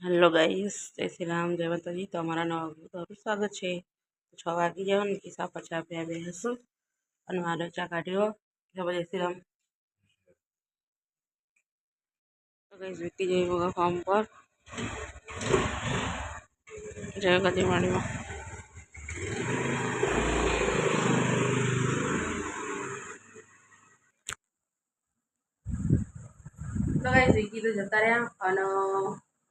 Hello guys, जय श्री राम, जय माता जी। तो अमरा नवा तारू स्वागत है। 6 वागी जाओ ने किसा पचा पे बेसू અને મારો ચા કાઢ્યો જય શ્રી રામ। તો ગાઈસ વીટી જઈ હોगा ફોર્મ पर जय गतिवाड़ी में। तो गाइस वीटी तो जता रहा અને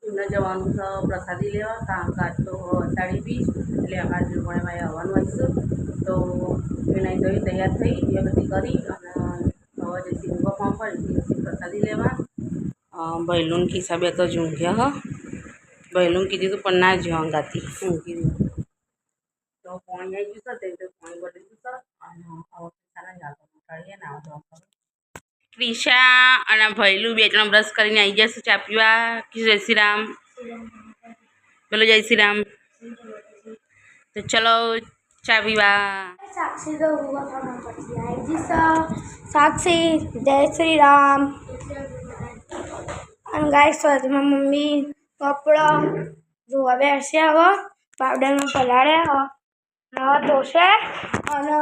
એમને જવાનું છે પ્રસાદી લેવા કામકાજ તો અષાઢી બીજ એટલે અમારે જોડે ભાઈ આવવાનું આવીશું। તો એને ધોઈ તૈયાર થઈ એ બધી કરી અને હવે જઈશું ઉભા ફોર્મ પર જઈશું પ્રસાદી લેવા। બહેલુન હિસાબે તો ઝૂંઘ્યા હ બહેલું કીધું તું પણ ના ઝોંગાતી ઊંઘી તો પાણી આવી ગયું છે તો પાણી બદલી દીધું છે અને હવે સારા જાતો કાઢીએ ને આવો ક્રિશા અને ભૈલું બે ત્રણ બ્રશ કરીને આવી જશે ચા પીવા। જય શ્રી राम, बोलो जय श्री राम। तो चलो चा पीवा। साक्षी तो हुआ साक्षी जय श्री राम। અને ગાઈસ માં મમ્મી કપડા ધોવા બેસે હવે પાવડર માં પલાળે નવા ધોશે અને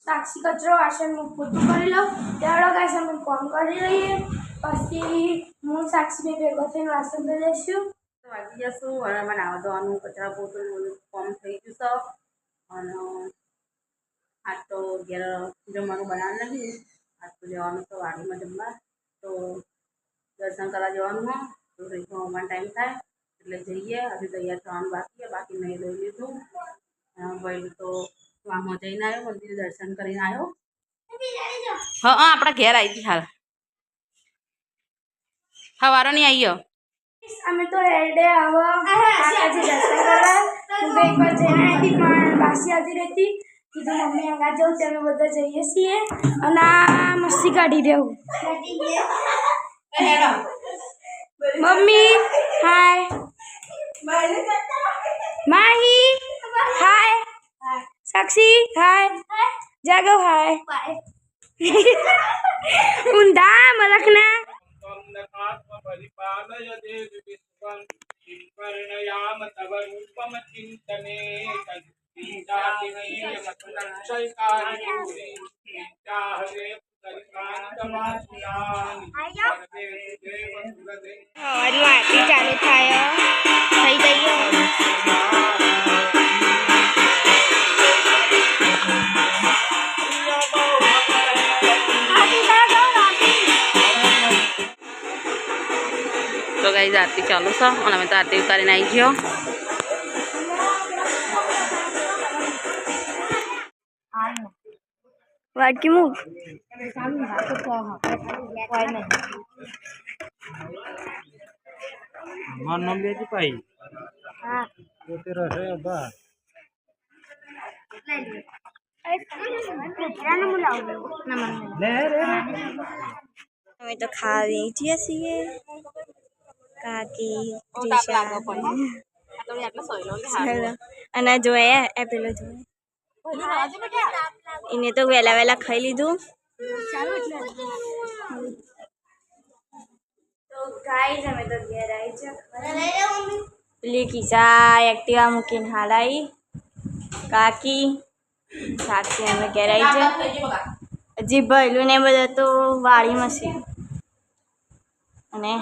સાક્ષી કચરો વાસણ નું પોતું કરી લો ત્યારે ગાઈસ અમે કામ કરી લઈએ પછી હું સાક્ષી ને ભેગો થઈને વાસણ ધોઈ લઈશું। તો વાગી જશું અને મને નાવા ધોવાનું કચરા પોતું કામ થઈ ગયું છે અને આજ તો ઘેર જમવાનું બનાવવાનું નથી। આજ તો જવાનું તો વાડીમાં જમવા તો દર્શન કરવા જવાનું હોય તો જમવાનો ટાઈમ થાય એટલે જઈએ। હજી તૈયાર થવાનું બાકી છે, બાકી નહીં લઈ લીધું ભાઈ તો વામો જઈને આવ્યો મંદિરે દર્શન કરીને આવ્યો। હા આપણા ઘેર આવી હતી હાલ સવારો નહીં આવ્યો અમે તો રેડે આવો માતાજી દર્શન કરવા હું એક વાર જઈને આવી પણ બાસી આવતી રહેતી કીધું મમ્મી આગળ જવું તમે બધા જઈએ છીએ અને આ મસ્તી કાઢી દેવું। મમ્મી હાય માહી હાય સાક્ષી હાય જાગો હાય ઊંધા મલકના આરતી ચાલુ થાય થઈ ગઈ। तो गाइस आरती चालू છે અને અમે તો આરતી ઉતારીને આવી ગયો। વાટકી મૂક મારું નામ બેજી પાઈ બા અમે તો ખાવી છીએ કાકી અને જોયા એ પેલો જોયા એને તો વહેલા વહેલા ખાઈ લીધું। તો ગાઈસ અમે તો ઘેર આવી છે પેલી કિસ્સા એક્ટિવા મૂકીને હાલ આવી કાકી સાક્ષી અમે ઘેર આવી છે હજી ભયલું ને બધા તો વાડીમાં છે અને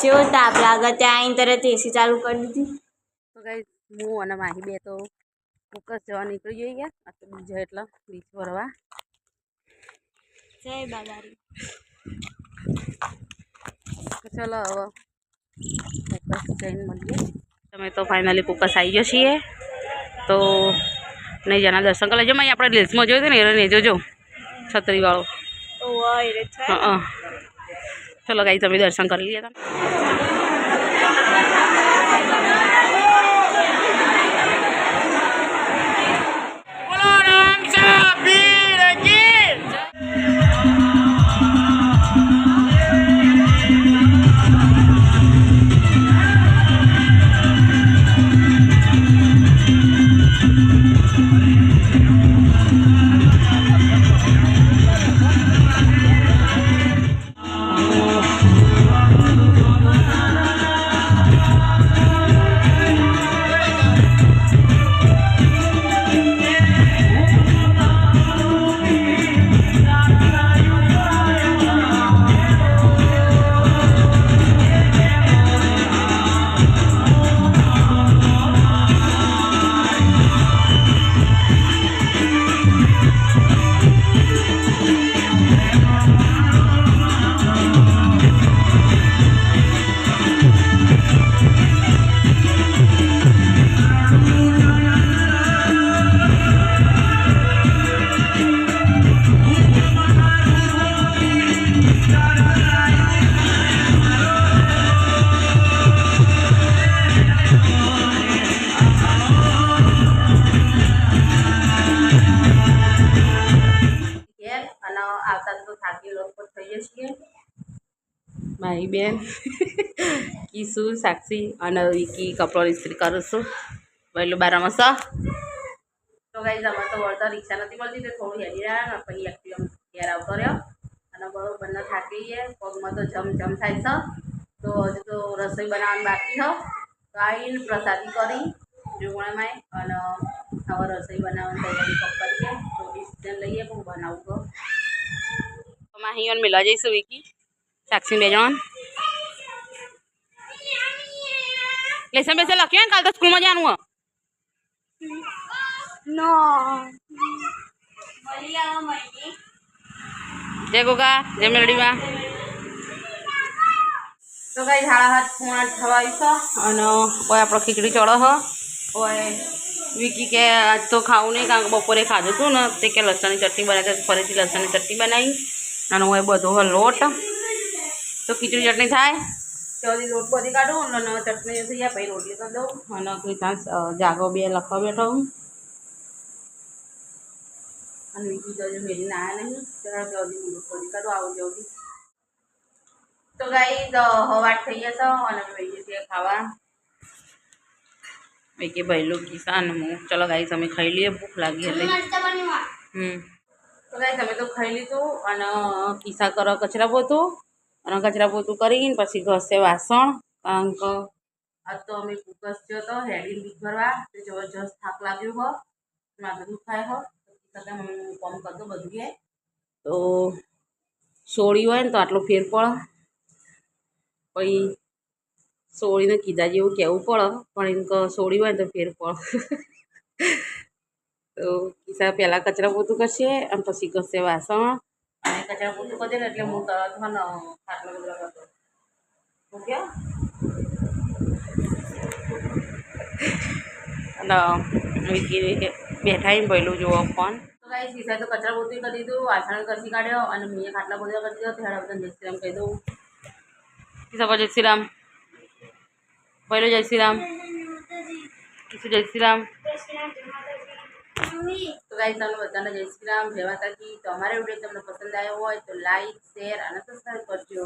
જેવો તાપ લાગે ત્યાં આવીને તરત એસી ચાલુ કરી દીધી। તો ગાઈસ હું અને માહી બે તો ફોકસ જવા નીકળી જઈએ આ તો બીજા એટલે બીચ ફરવા। જય બાબારી। તો ચલો હવે ફોકસ જઈને મળીએ। તમે તો ફાઇનલી ફોકસ આવી ગયો છીએ તો નહીં જાના દર્શન કરી લેજો। મેં આપણે રીલ્સમાં જોયું હતું ને એ નહીં જોજો છત્રીવાળો। હા ચલો ગાઈસ તમે દર્શન કરી લઈએ। મારી બેન કીસુ સાક્ષી અને વિકી કપડો ઇસ્ત્રી કરું છું પહેલું બારામાં તો ગાઈઝ અમારે તો વળતા રિક્ષા નથી મળતી તો થોડું હેરી રહ્યા ને પછી એક્ટિવા ઘેર આવતો રહ્યો અને બરોબરને થાકી ગઈએ પગમાં તો જમ થાય છે તો હજુ તો રસોઈ બનાવવાની બાકી છે તો આવીને પ્રસાદી કરી જોગણામાં અને હવે રસોઈ બનાવવાની તૈયારી કરીએ તો ડિસિઝન લઈએ હું બનાવું તો અહીં મિલવા જઈશું વિકી સાક્ષી બે જણ લેસન બેસે લખ્યો ને કાલ તો સ્કૂલમાં જવાનું હોય નો જય ગોગા જય મેલડીમાં તો કઈ 7:30 થવા આવી છે અને કોઈ આપણો ખીચડી ચડો હ કોઈ વિકી કે આજ તો ખાવું નહીં કારણ કે બપોરે ખાધું હતું ને તે કે લસણની ચટણી બનાવી ફરીથી લસણની ચટણી બનાવી અને હું એ બધો લોટ તો ખીચડી ચટણી થાય તો લોટ બધી કાઢું અને ચટણી થઈ જાય પછી રોટલી કરી દઉં અને ક્રિસાંશ જાગો બે લખવા બેઠો હું અને વિકી તો હજુ મેળીને આવ્યા નહીં ત્યારે જલ્દી લોટ બધી કાઢું આવું જલ્દી તો ગાઈ હવાટ થઈ જશે અને ભાઈ છીએ ખાવા ભાઈ કે ભાઈલું કિસાન હું ચલો ગાઈ તમે ખાઈ લઈએ ભૂખ લાગી હતી તો ગાઈ તમે તો ખાઈ લીધું અને કિસ્સા કરો કચરા પોતું અને કચરા પોતું કરીને પછી ઘસે વાસણ કારણ કે આજ તો અમે ફોકસ થયો હતો હેડીને બીક ભરવા તો જબરજસ્ત થાક લાગ્યો હો માથું દુખાય હો સાથે મમ્મી કામ કરતો બધું કે તો સોળી હોય ને તો આટલો ફેર પડે પછી સોળીને કીધા જેવું કહેવું પડે પણ એમ કે સોળી હોય ને તો ફેર પડે તો કિસ્સા પહેલાં કચરા પોતું કરશે અને પછી ઘસે વાસણ અને કચરા પોતું કરી દે ને એટલે હું તરત ને ખાટલો બધો કરતો ઓકે અને વિકી બેઠા ને પહેલું જુઓ ફોન તો કાંઈ કિસ્સા તો કચરા પોતું કરી દીધું વાસણ ઘસી કાઢ્યો અને મેં ખાટલા બધો કરી દીધો ત્યારે બધા જય શ્રી રામ કહી દઉં કિસ્સા પર જય શ્રી રામ પહેલો જય શ્રી રામ કિસ્સુ જય શ્રી રામ તો ગાઈસ તમને બધાને જય શ્રી રામ જય માતાજી તો અમારો વિડીયો તમને પસંદ આવ્યો હોય તો લાઈક શેર અને સબસ્ક્રાઈબ કરજો